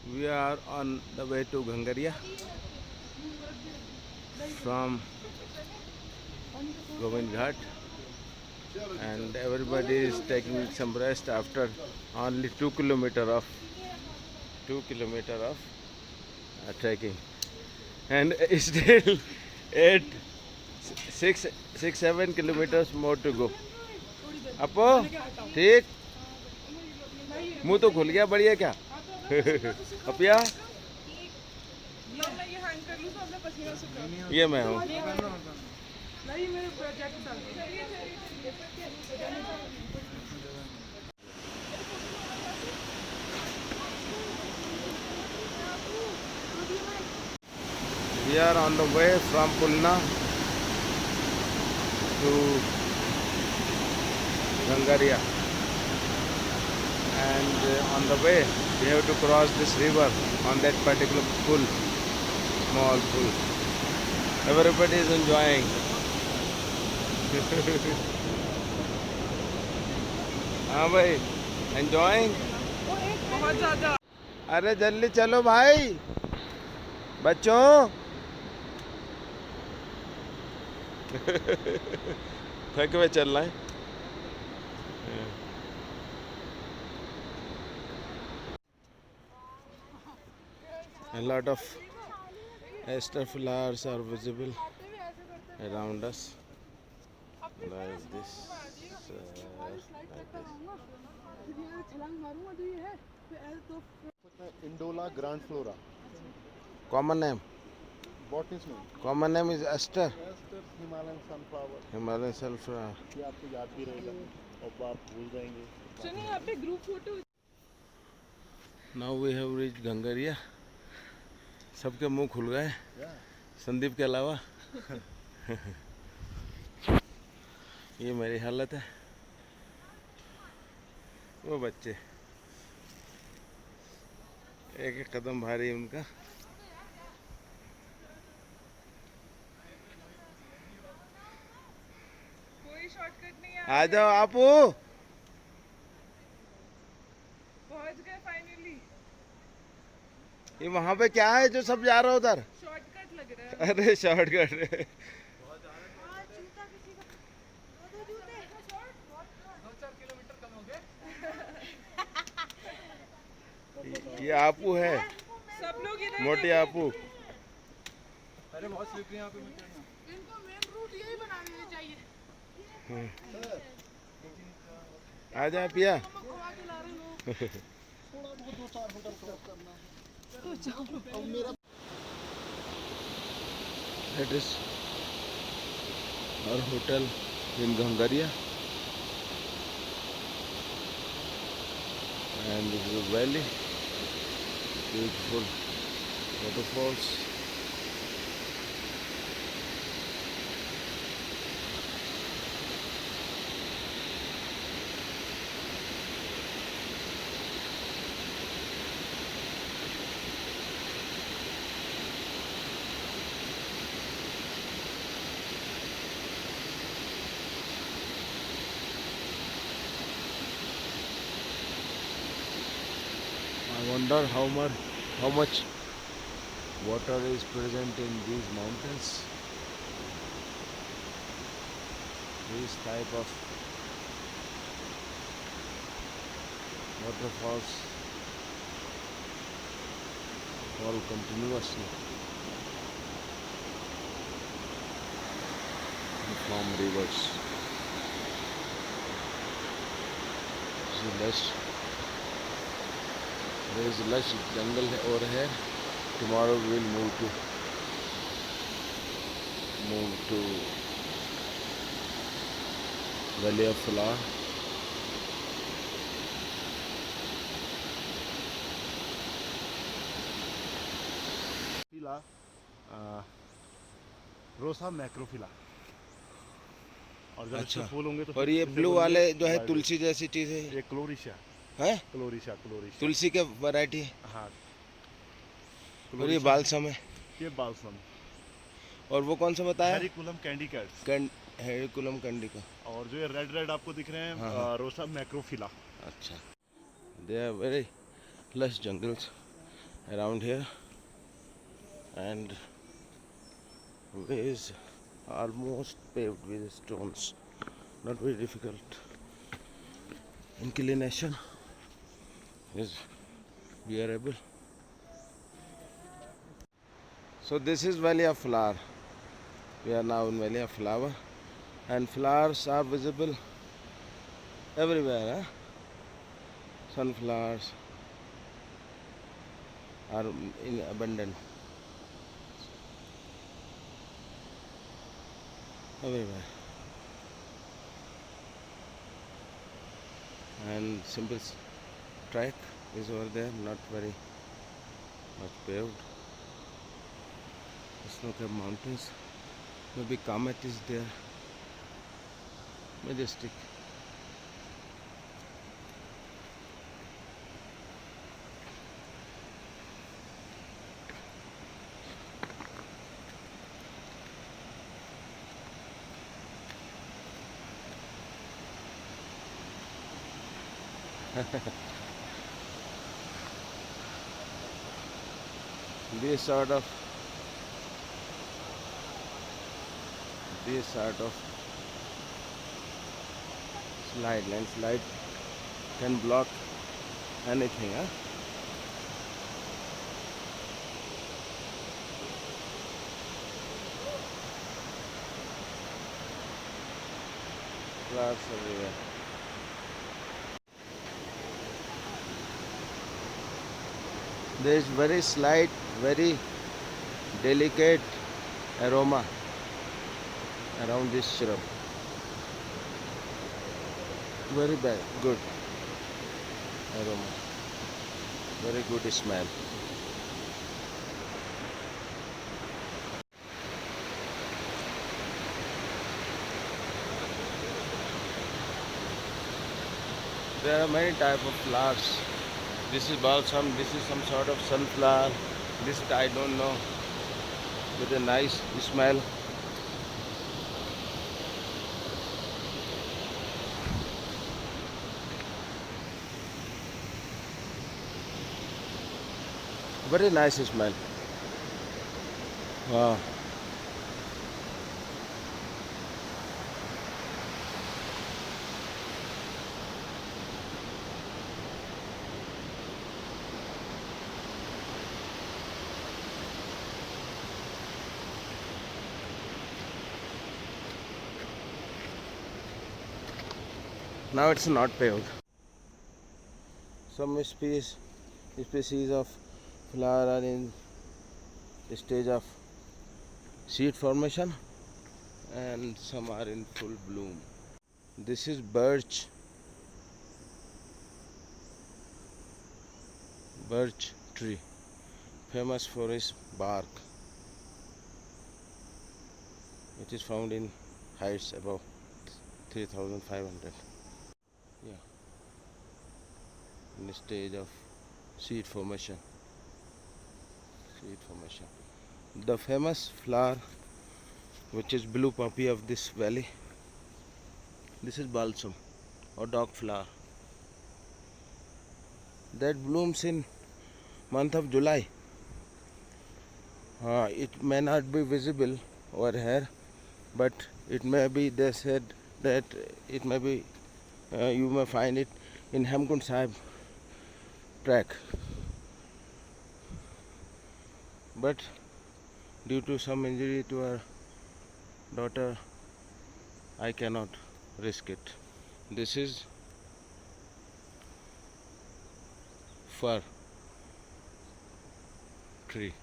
We are on the way to Gangaria from Govind Ghat, and everybody is taking some rest after only 2 kilometer of trekking, and still 8, 6, 6, 7 kilometers more to go. अपो ठीक मुंह तो खुल गया बढ़िया क्या Apia ये मैं हूँ We are on the way from Pulna to Gangaria, and on the way we have to cross this river on that particular pool, small pool. Everybody is enjoying. हाँ भाई, enjoying. बहुत ज्यादा। अरे जल्दी चलो भाई बच्चों थक में चल रहा है A lot of aster flowers are visible around us like this, Inula grandiflora common name botanist में common name is aster Himalayan sunflower Himalayan sulfur. ये आपको याद भी रहेगा और आप भूल जाएंगे सुनिए यहाँ पे group photo. Now we have reached Gangaria. सबके मुंह खुल गए संदीप के अलावा ये मेरी हालत है वो बच्चे एक एक कदम भारी उनका कोई शॉर्टकट नहीं है। आ जाओ आपू पहुंच गए फाइनली। ये वहां पे क्या है जो सब जा रहा है उधर शॉर्टकट लग रहा है। अरे शॉर्टकट ये आपू है सब लोग इधर मोटी आपू अरे बहुत स्लिपरी यहाँ पे इनको मेन रूट यही बना देना चाहिए। आ जा पिया घुमा के ला रहे लोग। थोड़ा बहुत 2-4 होटल क्रॉस करना अब मेरा That is our hotel in Gangaria, and this is a valley, beautiful waterfalls. I wonder how much water is present in these mountains. These type of waterfalls fall continuously from rivers. There is lush jungle over here. Tomorrow we will move to Valley of Flower. फिला रोसा मैक्रोफिला और जब अच्छा। इसके फूल होंगे तो और ये blue वाले जो है तुलसी जैसी चीज है ये क्लोरिशा है क्लोरिशा तुलसी के वैरायटी है हाँ और ये बालसम है ये बालसम और वो कौन सा बताया हेरिकुलम कैंडी कैट्स हेरिकुलम कंडी का और जो ये रेड आपको दिख रहे हैं हाँ। रोसा मैक्रोफिला अच्छा they are very lush jungles around here, and way is almost paved with stones. Not very difficult. Inclination is bearable. So this is Valley of Flower. We are now in Valley of Flower, and flowers are visible everywhere. Sunflowers are in abundance everywhere, and simple track is over there, not very much paved. Snow-capped mountains, maybe Comet is there, majestic. This sort of landslide can block anything. Flowers everywhere. There is very slight, very delicate aroma around this shrub. Very bad, good aroma, very good smell. There are many types of flowers. This is balsam, this is some sort of sunflower, this I don't know, with a nice smell. Very nice smell. Wow. Now it's not paved. Some species of flower are in the stage of seed formation, and some are in full bloom. This is birch tree, famous for its bark. It is found in heights above 3,500. Yeah, in the stage of seed formation. The famous flower, which is blue poppy of this valley, this is balsam or dog flower, that blooms in month of July. It may not be visible over here, but it may be, they said that it may be, you may find it in Hemkund Sahib track, but due to some injury to our daughter, I cannot risk it. This is fir tree.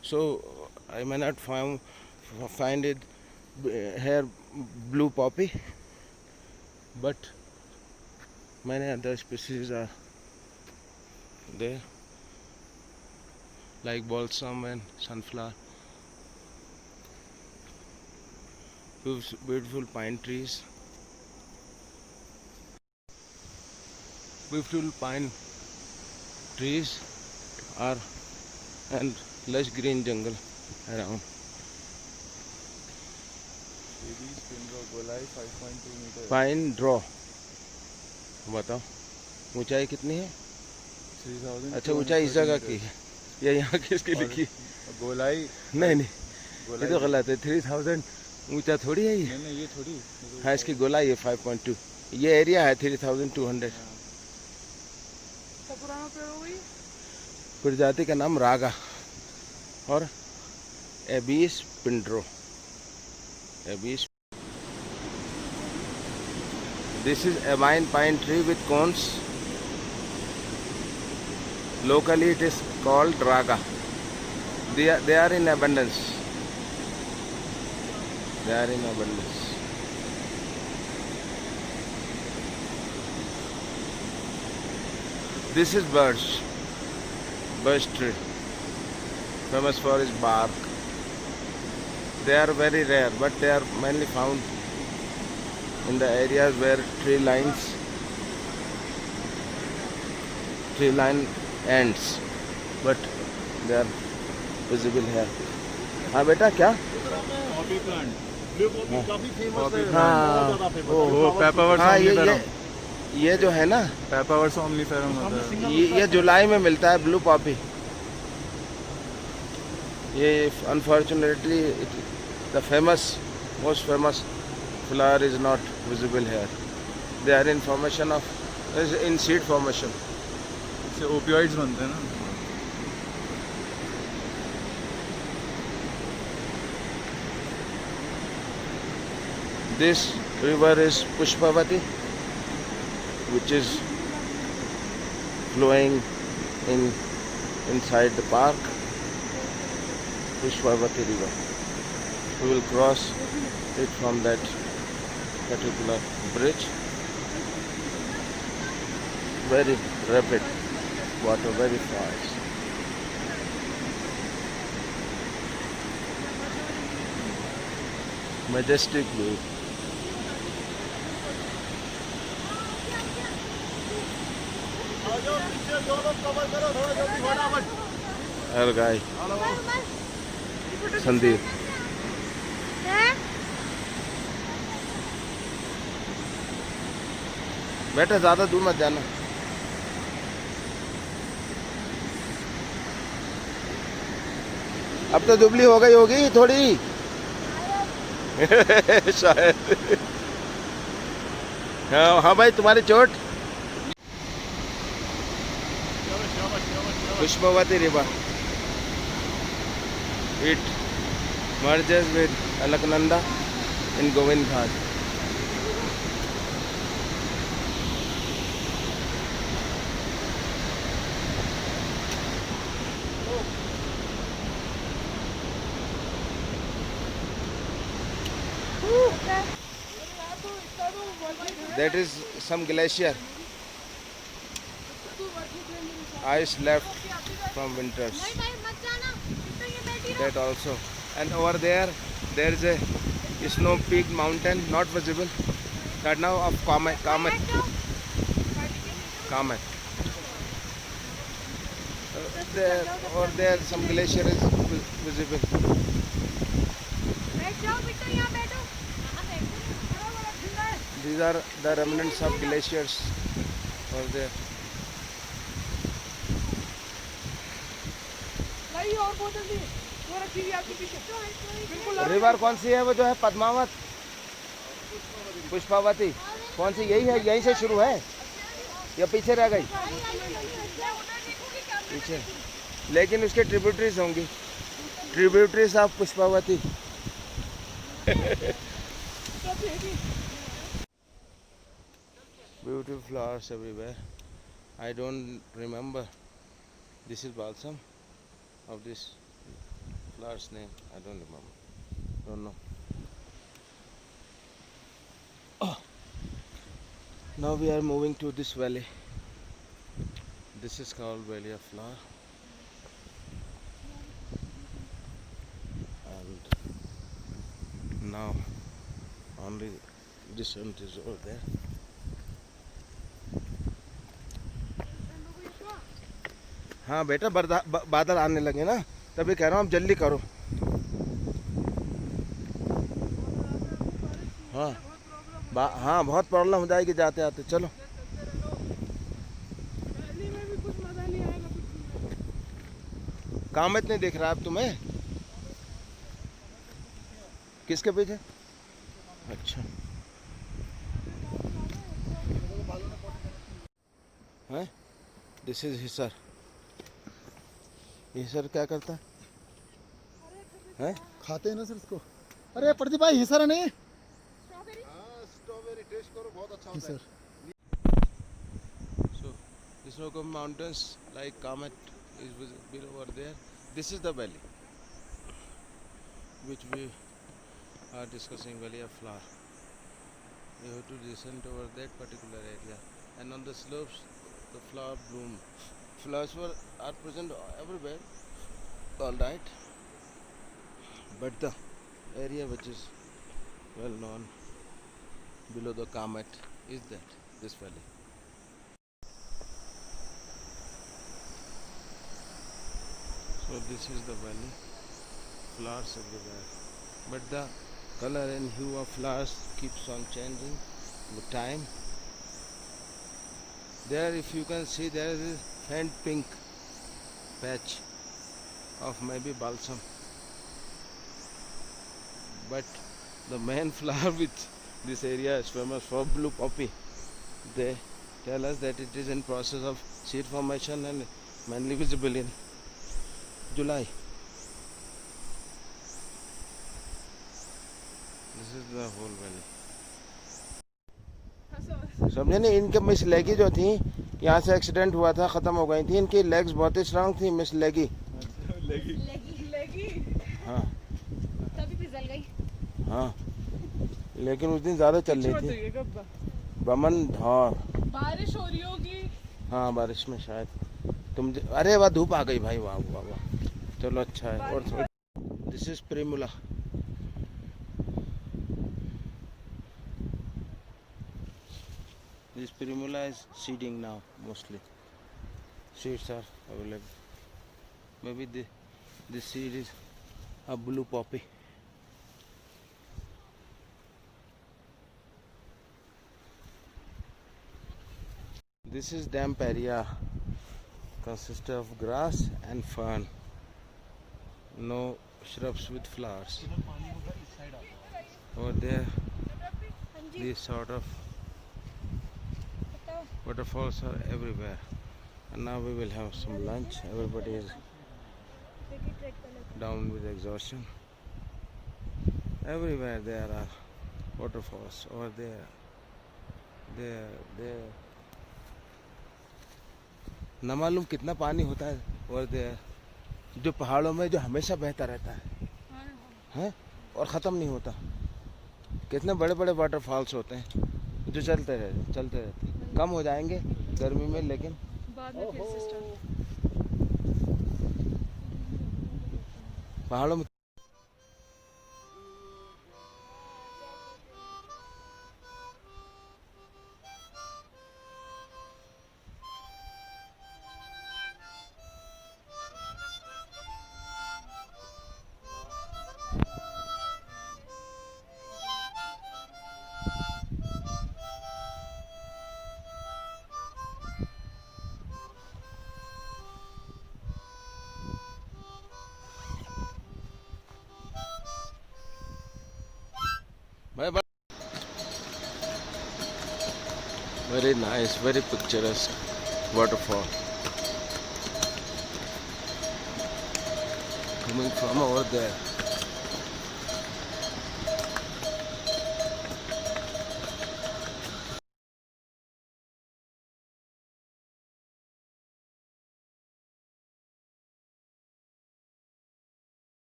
So I may not find it here blue poppy, but many other species are there, like balsam and sunflower. Beautiful pine trees. Beautiful pine trees are, and lush green jungle around. गोलाई 5.2 metre, pine draw बताओ ऊंचाई कितनी है? 3000। अच्छा ऊंचाई इस जगह की है या यहाँ किसकी लिखी है? गोलाई नहीं नहीं ये गोलाई तो गलत है। 3000 ऊंचा थोड़ी है ये। नहीं ये थोड़ी हाँ इसकी गोलाई है 5.2। ये एरिया है 3200। तो पुराना पेड़ हो गई। प्रजाति का नाम रागा और Abies pindrow. Abies This is Evine pine tree with cones. Locally it is called raga. They are in abundance. They are in abundance. This is birch tree, famous for its bark. They are very rare, but they are mainly found in the areas where tree line ends, but they are visible here. हाँ बेटा क्या? Coffee plant, blue coffee काफी famous है, हाँ बहुत ज्यादा famous वो पेपावर हाँ ये जो है ना पेपावर सोमनीफेरम होता है। ये जुलाई में मिलता है ब्लू पॉपी। ये unfortunately the most famous flower is not visible here. They are in formation of in seed formation. इससे ओपियोइड्स बनते हैं ना। This river is Pushpavati, which is flowing inside the park. Pushpavati river. We will cross it from that particular bridge. Very rapid water, very fast. Majestic view. Our guy Sandeep. बेटा ज्यादा दूर मत जाना। अब तो दुबली हो गई होगी थोड़ी शायद। हाँ भाई तुम्हारी चोट। Pushpavati river it merges with Alaknanda in Govind Ghat. That is some glacier. Ice left from winters. That also. And over there is a snow-peaked mountain, not visible. That now of Kamat. Over there some glacier is visible. These are the remnants of glaciers over there. River कौन सी है वो जो है पद्मावत पुष्पावती कौन सी यही है यहीं से शुरू है या पीछे रह गई पीछे लेकिन उसके ट्रिब्यूटरीज होंगी tributaries of Pushpavati beautiful flowers everywhere. I don't remember. This is balsam of this flower's name. I don't remember. Don't know. Oh. Now we are moving to this valley. This is called Valley of Flower. And now only descent is over there. हाँ बेटा बादल आने लगे ना तभी कह रहा हूँ अब जल्दी करो हाँ हाँ बहुत प्रॉब्लम हो जाएगी जाते आते। चलो वैली में भी कुछ मजा नहीं आएगा कुछ भी। कामत नहीं दिख रहा अब तुम्हें? किसके पीछे? अच्छा है। This is Hisar. हिसर क्या करता है? हैं? खाते हैं ना सर इसको। अरे प्रदीप भाई हिसर है नहीं? स्ट्रॉबेरी टेस्ट करो बहुत अच्छा Hisar. So, the Snoqualmie Mountains, like Comet, is below over there. This is the valley, which we are discussing, Valley of Flower. You have to descend over that particular area, and on the slopes, the flower bloom. Flowers are present everywhere, all right. But the area which is well known below the Comet is this valley. So this is the valley, flowers everywhere, but the color and hue of flowers keeps on changing with time. There, if you can see, there is a faint pink patch of maybe balsam, but the main flower which this area is famous for, blue poppy, they tell us that it is in process of seed formation and mainly visible in July. This is the whole valley. समझे नहीं? इनके miss लेगी जो थी, यहाँ से accident हुआ था, खत्म हो गई थी। इनकी लेग्स बहुत ही स्ट्रांग थी, मिस लेगी। लेगी हाँ तभी फिसल गई। हाँ, लेकिन उस दिन ज्यादा चल रही थी। बमन धौर बारिश हो रही होगी। हाँ बारिश में शायद तुम अरे वाह धूप आ गई भाई, वाह वाह वाह। चलो अच्छा है। और this is Primula. This primula is seeding now mostly. Seeds are available. Maybe this seed is a blue poppy. This is damp area. Consists of grass and fern. No shrubs with flowers. Over there, these sort of waterfalls are everywhere. And now we will have some lunch. Everybody is down with exhaustion. Everywhere there are waterfalls. Over there. न मालूम कितना पानी होता है और there, जो पहाड़ों में जो हमेशा बहता रहता है और ख़त्म नहीं होता। कितने बड़े बड़े वाटरफॉल्स होते हैं जो चलते रहते। कम हो जाएंगे गर्मी में, लेकिन बाद में फिर से स्टार्ट। पहाड़ों में bye. Very nice, very picturesque waterfall coming from over there.